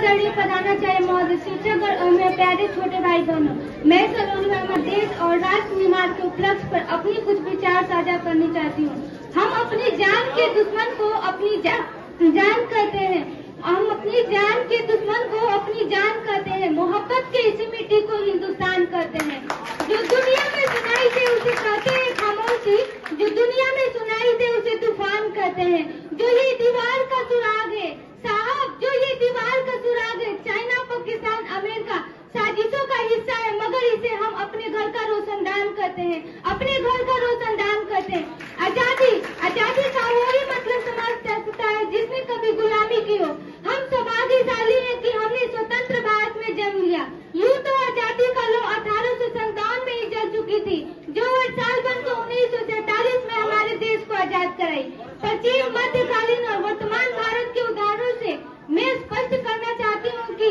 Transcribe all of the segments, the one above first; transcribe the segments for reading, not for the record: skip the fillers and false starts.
आदरणीय प्रधानाचार्य महोदय, शिक्षक और मेरे प्यारे छोटे भाई बहनों, मैं सलोनी वर्मा देश और राष्ट्र निर्माण के उपलक्ष्य पर अपनी कुछ विचार साझा करनी चाहती हूँ। हम अपनी जान के दुश्मन को अपनी जान कहते हैं। हम अपनी जान के दुश्मन को अपनी जान कहते हैं। मोहब्बत के इसी मिट्टी को हिंदुस्तान कहते हैं। जो दुनिया में सुनाई दे उसे कहते हैं खामोशी, जो दुनिया में सुनाई दे उसे तूफान कहते हैं। जो ये दीवार का सुराग है साहब, जो ये दीवार का सुराग है, चाइना, पाकिस्तान, अमेरिका साजिशों का हिस्सा है, मगर इसे हम अपने घर का रोशनदान कहते हैं। अपने घर का रोशनदान कहते हैं। आजादी का वही मतलब समझता है जिसने कभी गुलामी की हो। हम सौभाग्यशाली हैं कि हमने स्वतंत्र भारत में जन्म लिया। यूं तो आजादी का लौ 1857 में ही जल चुकी थी, जो साल बन को 1947 में हमारे देश को आजाद कराई। प्राचीन, मध्यकालीन और वर्तमान भारत के उदाहरणों से मैं स्पष्ट करना चाहती हूँ कि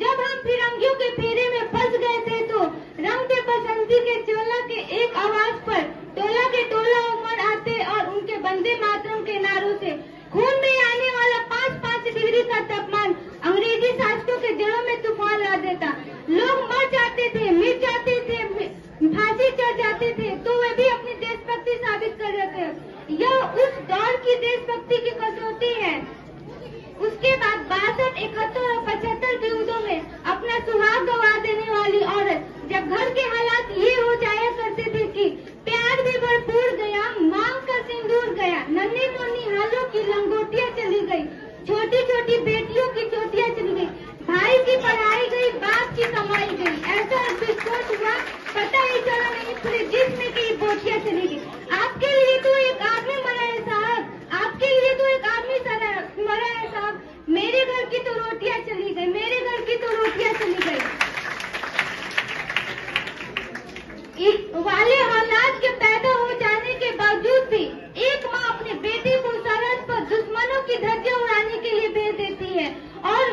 जब हम फिरंगियों के फेरे में फंस गए थे तो रंग दे बसंती के चोला के एक आवाज पर टोला के टोला उमड़ आते और उनके वंदे मातरम के नारों से खून में आने वाला 5-5 डिग्री का तापमान अंग्रेजी शासकों के जड़ों में तूफान ला देता। लोग मर जाते थे, मिट जाते थे, फांसी चढ़ जाते थे, तो वे भी अपनी देशभक्ति साबित कर रहे थे। यह उस दौर की देशभक्ति की कसौटी है। उसके बाद 62, 71 और 75 युद्धों में अपना सुहाग गवा देने वाली औरत, जब घर के हालात ये हो जाया करते थे कि प्यार भी भरपूर गया, मांग का सिंदूर गया, नन्ही मुन्नी हालों की लंगोटियां चली गई, छोटी छोटी बेटियों की चोटियां चली गई, भाई की पढ़ाई गई, बाप की कमाई गई। ऐसा विस्फोट हुआ, पता ही चला नहीं, पूरे जिस्म की बोटियां चली गई। आपके लिए तो एक आदमी मरा है साहब, आपके लिए तो एक आदमी मरा है साहब। मेरे घर की तो रोटियां चली गई, मेरे घर की तो रोटियां चली गई। वाले हालात के पैदा हो जाने के बावजूद भी एक माँ अपने बेटे को सरहद पर दुश्मनों की धज्जियां उड़ाने के लिए भेज देती है और